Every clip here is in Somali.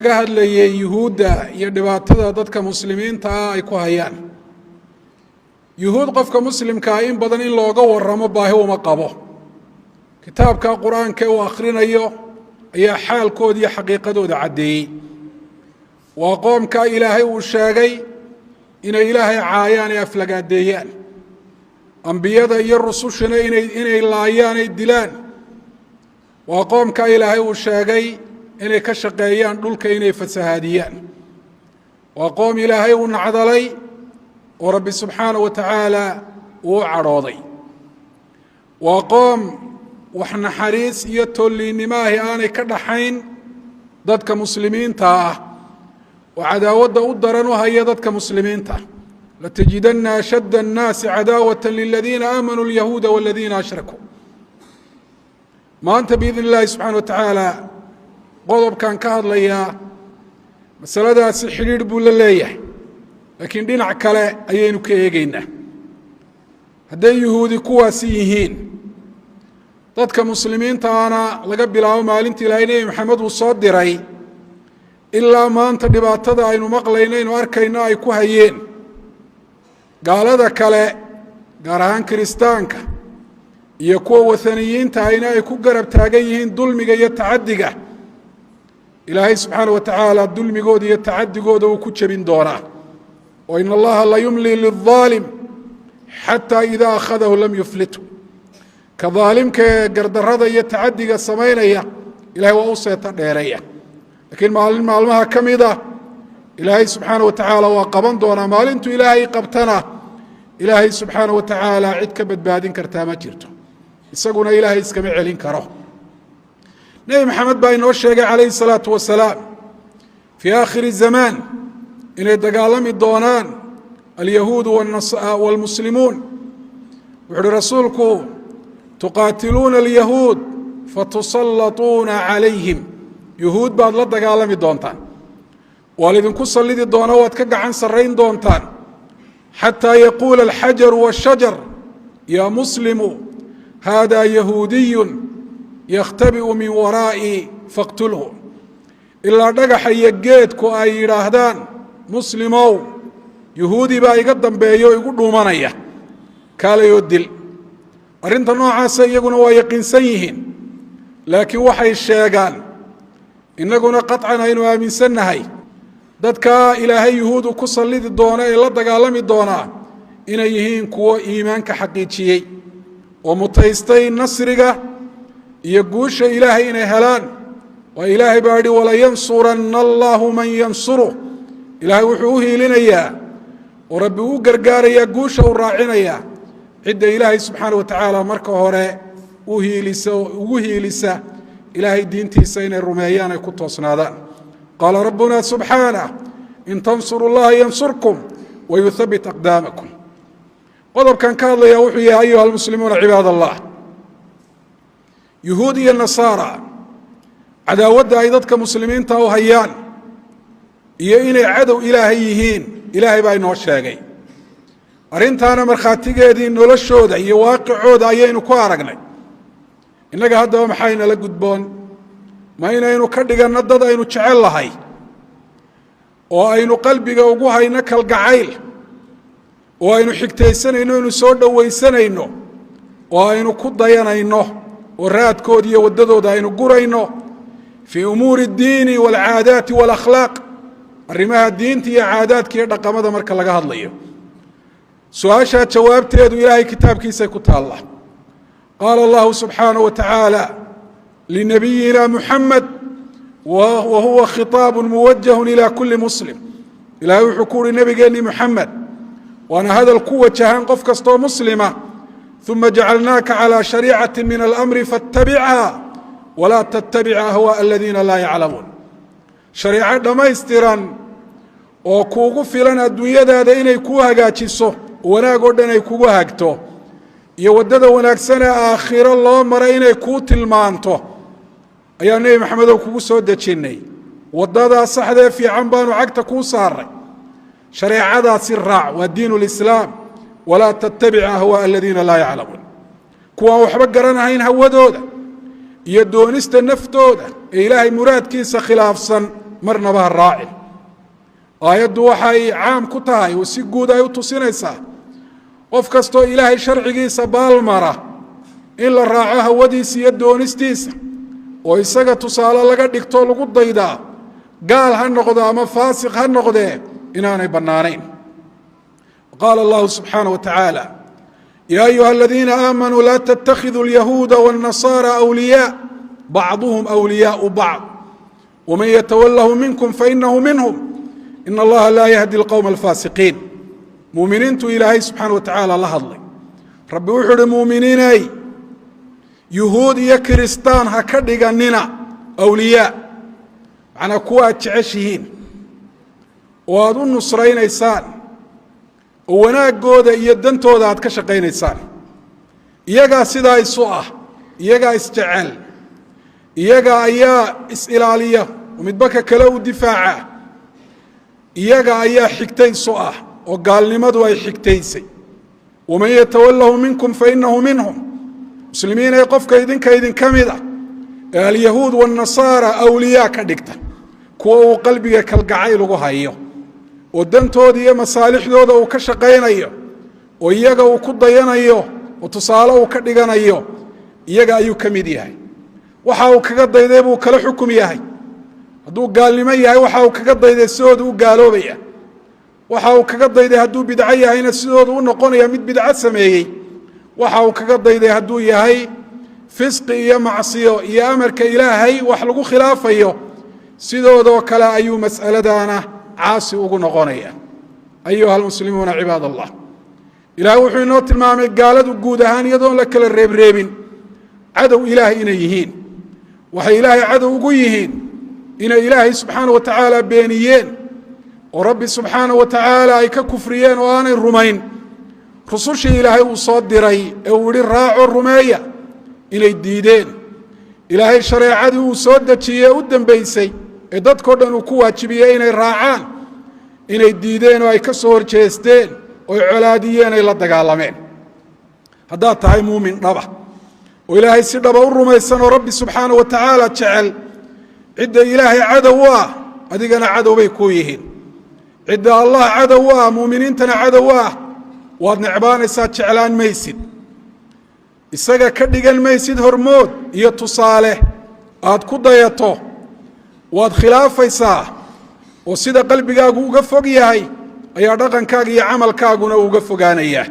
ka hadlayay yuhuudda iyo dhibaatada dadka muslimiinta ah ay ku hayaan. yuhuud qofka muslimka ah in badan in looga waramo baahi uma qabo. kitaabka quraanka uu akhrinayo ayaa xaalkooda iyo xaqiiqadooda cadeeyay. waa qoomka ilaahay uu sheegay inay ilaahay caayaan ee aflagaadeeyaan. ambiyada iyo rusushana inay laayaan ay dilaan. waa qoomka ilaahay uu sheegay inay ka shaqeeyaan dhulka inay fasahaadiyaan. waa qoom ilaahay uu nacdalay oo rabbi subxaanahu wa tacaala uu cadhooday. waa qoom wax naxariis iyo tolliinnimo ahi aanay ka dhaxayn dadka muslimiinta ah oo cadaawadda u daran u haya dadka muslimiinta. latajidanna ashadda annaasi cadaawatan liladiina aamanuu alyahuuda waladiina ashrakuu. maanta biidn illaahi subxaana wa tacaala qodobkan ka hadlayaa masaladaasi xidhiidh buu la leeyahay, laakiin dhinac kale ayaynu ka eegaynaa. hadday yuhuudi kuwaasi yihiin, dadka muslimiintaana laga bilaabo maalintii ilaahay nebi maxamed uu soo diray ilaa maanta dhibaatada aynu maqlayno aynu arkayno ay ku hayeen gaalada kale, gaar ahaan kiristaanka iyo kuwa wathaniyiinta ahayna ay ku garab taagan yihiin dulmiga iyo tacaddiga. ilaahay subxaana wa tacaala dulmigooda iyo tacadigooda uu ku jebin doonaa. oo in allaha la yumli liلظaalim xataa idaa akhadahu lam yuflithu. ka daalimka ee gardarrada iyo tacadiga samaynaya ilahay waa u seeta dheereeya, laakiin maalin maalmaha ka mida ilaahay subxaana wa tacaala waa qaban doonaa. maalintuu ilaahay qabtana ilaahay subxaana wa tacaala cid ka badbaadin kartaa ma jirto, isaguna ilaahay iskama celin karo. nebi maxamed baa inoo sheegay calayhi الsalaatu wasalaam fii aakhiri zamaan inay dagaalami doonaan alyahuudu wاlmuslimuun. wuxu uhi rasuulku tuqaatiluuna alyahuud fatusallatuuna calayhim. yuhuud baad la dagaalami doontaan, waa laydinku sallidi doona, waad ka gacan sarrayn doontaan. xataa yaquula alxajaru waاshajar yaa muslimu hada yahuudiyu yakhtabi'u min waraa'i faqtulhu. ilaa dhagaxa iyo geedku ay yidhaahdaan muslimow, yuhuudi baa iga dambeeya oo igu dhuumanaya, kaalayoo dil. arrinta noocaasa iyaguna waa yaqiinsan yihiin, laakiin waxay sheegaan innaguna qaطcan aynu aaminsannahay dadkaa ilaahay yuhuudu ku sallidi doona ee la dagaalami doonaa inay yihiin kuwo iimaanka xaqiijiyey oo mutaystay nasriga iyo guusha ilaahay inay helaan. waa ilaahay baa yihi walayansuranna allahu man yansuruh. ilaahay wuxuu u hiilinayaa oo rabbi u gargaarayaa, guusha u raacinayaa cidda ilaahay subxaana wa tacaala marka hore ugu hiilisa ilaahay diintiisa inay rumeeyaan ay ku toosnaadaan. qaala rabbuna subxaanah in tansuru llaha yansurkum wayuthabbit aqdaamakum. qodobkan ka hadlayaa wuxuu yahay ayuha almuslimuuna cibaad allah, yuhuud iyo nasaara cadaawadda ay dadka muslimiinta u hayaan iyo inay cadow ilaahay yihiin ilaahay baa inoo sheegay. arrintaana markhaatigeedii noloshooda iyo waaqicooda ayaynu ku aragnay. innaga haddaba maxaynala gudboon? ma inaynu ka dhiganno dad aynu jecel lahay oo aynu qalbiga ugu hayno kalgacayl, oo aynu xigtaysanayno, aynu soo dhowaysanayno, oo aynu ku dayanayno, oo raadkooda iyo waddadooda aynu gurayno fii umuuri اddiini wاlcaadaati wاlakhlaaq. arrimaha diinta iyo caadaadka iyo dhaqamada marka laga hadlayo, su-aashaa jawaabteedu ilaahay kitaabkiisay ku taalla. qaala allahu subxaanaه wa tacaala linabiyina muxamed wa huwa khiطaab muwajahu ilى kuli muslim. ilahay wuxuu ku uhi nebigeenni muxamed, waana hadal ku wajahan qof kastoo muslima. uma jacalnaaka calى shariicati min alamri faاtabichaa walaa tattabic ahwaaء aladiina laa yaclamuun. shariico dhammaystiran oo kuugu filan adduunyadaada inay kuu hagaajiso, wanaag oo dhan ay kugu hagto, iyo waddada wanaagsan ee aakhiro loo maray inay kuu tilmaanto ayaa nebi maxamedow kugu soo dejinnay. waddadaa saxdee fiican baanu cagta kuu saaray. shareecadaasi raac, waa diin اlislaam. walaa tattabic ahwaaء aladiina laa yaclamuun. kuwaan waxba garanahayn hawadooda iyo doonista naftooda ee ilaahay muraadkiisa khilaafsan marnaba ha raacin aayaddu waxay caam ku tahay oo si guud ay u tusinaysaa qof kastoo ilaahay sharcigiisa baalmara in la raaco hawadiisa iyo doonistiisa oo isaga tusaale laga dhigto lagu daydaa gaal ha noqdo ama faasiq ha noqdee inaanay bannaanayn qaala allahu subxaanaه wa tacaala yaa ayuha aladiina aamanuu laa tattakhiduu alyahuuda waاnnasaara awliyaa bacduhum awliyaau bacd waman yatawalahu minkum fainahu minhum ina allaha laa yahdi alqowma alfaasiqiin muuminiintu ilaahay subxaana wa tacaala la hadlay rabbi wuxuu uhi muuminiinay yuhuud iyo kiristaan ha ka dhiganina awliyaa macnaa kuwa aad jeceshihiin oo aad u nusraynaysaan oo wanaaggooda iyo dantooda aad ka shaqaynaysaan iyagaa sidaa isu ah iyagaa isjecel iyaga ayaa is-ilaaliya oo midbaka kale u difaaca iyaga ayaa xigtaysu ah oo gaalnimadu ay xigtaysay waman yatawalahu minkum fainahu minhum muslimiinay qofka idinka mid ah ee alyahuud waannasaara awliyaa ka dhigta kuwa uu qalbiga kalgacayl ugu hayo oo dantooda iyo masaalixdooda uu ka shaqaynayo oo iyaga uu ku dayanayo oo tusaale uu ka dhiganayo iyaga ayuu ka mid yahay waxa uu kaga dayday buu kala xukum yahay hadduu gaalnimo yahay waxa uu kaga dayday sidoodu u gaaloobaya waxa uu kaga dayday hadduu bidco yahayna sidoodu u noqonaya mid bidco sameeyey waxa uu kaga dayday hadduu yahay fisqi iyo macsiyo iyo amarka ilaahay wax lagu khilaafayo sidoodoo kale ayuu mas'aladana caasi ugu noqonaya ayuha almuslimuuna cibaad allah ilaahay wuxuu inoo tilmaamay gaaladu guud ahaan iyadoon la kala reebreebin cadow ilaahay inay yihiin waxay ilaahay cadow ugu yihiin inay ilaahay subxaana wa tacaala beeniyeen oo rabbi subxaana wa tacaala ay ka kufriyeen oo aanay rumayn rusushii ilaahay uu soo diray ee uu yihi raaco rumeeya inay diideen ilaahay shareecadii uu soo dejiyey u dambaysay ee dadkao dhan uu ku waajibiyey inay raacaan inay diideen oo ay ka soo horjeesteen oy colaadiyeen ay la dagaalameen haddaad tahay muumin dhaba oo ilaahay si dhaba u rumaysan oo rabbi subxaana wa tacaala jecel cidda ilaahay cadow u ah adigana cadow bay kuu yihiin cidda allah cadow u ah muuminiintana cadow u ah waad necbaanaysaa jeclaan maysid isaga ka dhigan maysid hormood iyo tusaale aad ku dayato waad khilaafaysaa oo sida qalbigaagu uga fog yahay ayaa dhaqankaaga iyo camalkaaguna uga fogaanaya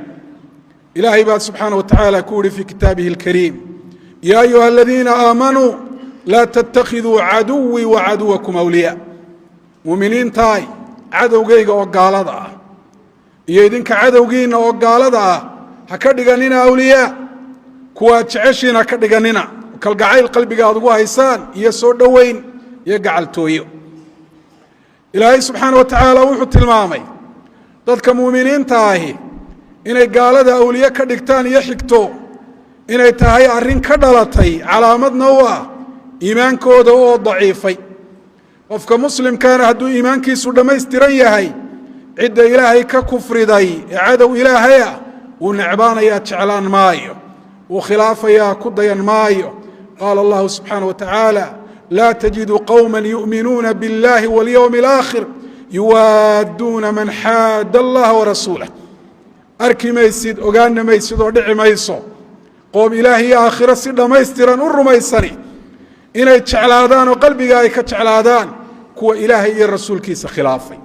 ilaahay baa subxaana wa tacaala ku yihi fii kitaabihi alkariim yaa ayuha aladiina aamanuu laa tattakhiduu caduwii wa caduwakum awliyaa muuminiintaay cadowgayga oo gaalada ah iyo idinka cadowgiinna oo gaalada ah ha ka dhiganina awliyaa kuwaad jeceshiin ha ka dhiganina kalgacayl qalbiga aad ugu haysaan iyo soo dhoweyn iyo gacaltooyo ilaahay subxaana wa tacaala wuxuu tilmaamay dadka muuminiinta ahi inay gaalada awliye ka dhigtaan iyo xigto inay tahay arrin ka dhalatay calaamadna u ah iimaankooda oo daciifay qofka muslimkaana hadduu iimaankiisu dhammaystiran yahay cidda ilaahay ka kufriday ee cadow ilaahay ah wuu necbaanayaa jeclaan maayo wuu khilaafayaa ku dayan maayo qaala allahu subxaana wa tacaala laa tajidu qowma yu'minuuna biاllahi waاlyowmi اlaakhir yuwaadduuna man xaada allaha warasuulah arki maysid ogaana maysid oo dhici mayso qoom ilaahi iyo aakhiro si dhammaystiran u rumaysani inay jeclaadaan oo qalbiga ay ka jeclaadaan kuwa ilaahay iyo rasuulkiisa khilaafay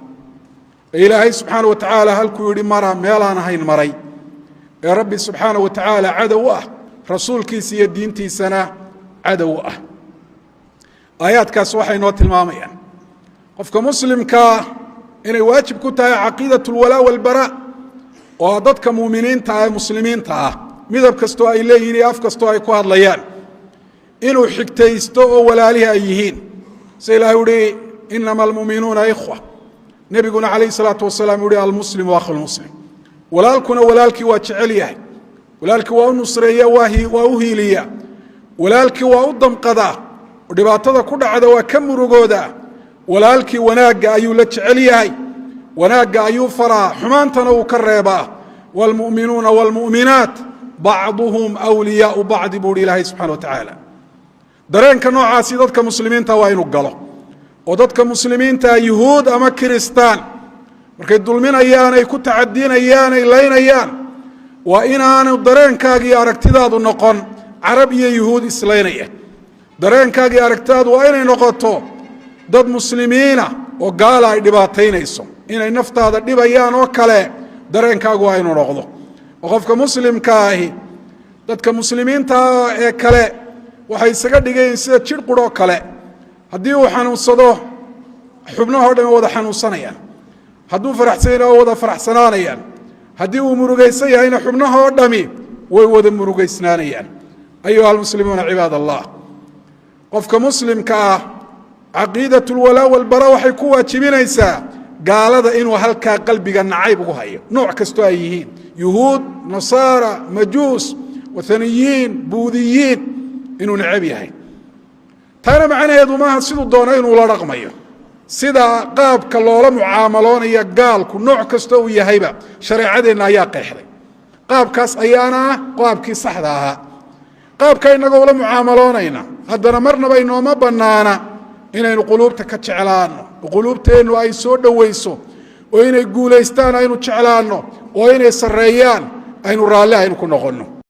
ee ilaahay subxaana wa tacaala halkuu yidhi mara meelaan ahayn maray ee rabbi subxaana wa tacaala cadow u ah rasuulkiisa iyo diintiisana cadow u ah aayaadkaas waxay noo tilmaamayaan qofka muslimkaa inay waajib ku tahay caqiidat اlwalaa walbaraa oo dadka muuminiinta ah ee muslimiinta ah midab kastoo ay leeyihiin iyo af kastoo ay ku hadlayaan inuu xigtaysto oo walaalihi ay yihiin sida ilahay uhi inama almuuminuuna ikhwa nebiguna calayh الsalaatu wasalaam uhi almuslimu akhu lmuslim walaalkuna walaalkii waa jecel yahay walaalkii waa u nusreeya waa u hiiliya walaalkii waa u damqadaa oo dhibaatada ku dhacda waa ka murugooda walaalkii wanaagga ayuu la jecel yahay wanaagga ayuu faraa xumaantana uu ka reebaa wاlmu'minuuna wاlmu'minaat bacduhum wliyaau bacdi buu hi ilaahay subxana wa tacaala dareenka noocaasi dadka muslimiinta waa inuu galo oo dadka muslimiinta yuhuud ama kiristaan markay dulminayaan ay ku tacadinayaan ay laynayaan waa inaanu dareenkaaga iyo aragtidaadu noqon carab iyo yuhuud islaynaya dareenkaaga iyo aragtidaadu waa inay noqoto dad muslimiina oo gaala ay dhibaataynayso inay naftaada dhibayaan oo kale dareenkaagu waa inuu noqdo oo qofka muslimka ahi dadka muslimiinta ee kale waxay isaga dhigeen sida jir quro kale haddii uu xanuunsado xubnaha oo dhan wada xanuunsanayaan hadduu faraxsan yahay wada faraxsanaanayaan haddii uu murugaysan yahayna xubnaha oo dhami way wada murugaysnaanayaan ayuha almuslimuuna cibaad allah qofka muslimka ah caqiidatu lwalaa walbara waxay ku waajibinaysaa gaalada inuu halkaa qalbiga nacayb ugu hayo nooc kastoo ay yihiin yuhuud nasaara majuus wathaniyiin buudiyiin inuu necab yahay taana macnaheedu maaha siduu doono inuu la dhaqmayo sida qaabka loola mucaamaloonaya gaalku nooc kasta uu yahayba shareecadeenna ayaa qeexday qaabkaas ayaana ah qaabkii saxda ahaa qaabka inagoo ula mucaamaloonayna haddana marnaba inooma bannaana inaynu quluubta ka jeclaanno oo quluubteennu ay soo dhowayso oo inay guulaystaan aynu jeclaanno oo inay sarreeyaan aynu raalli aynu ku noqonno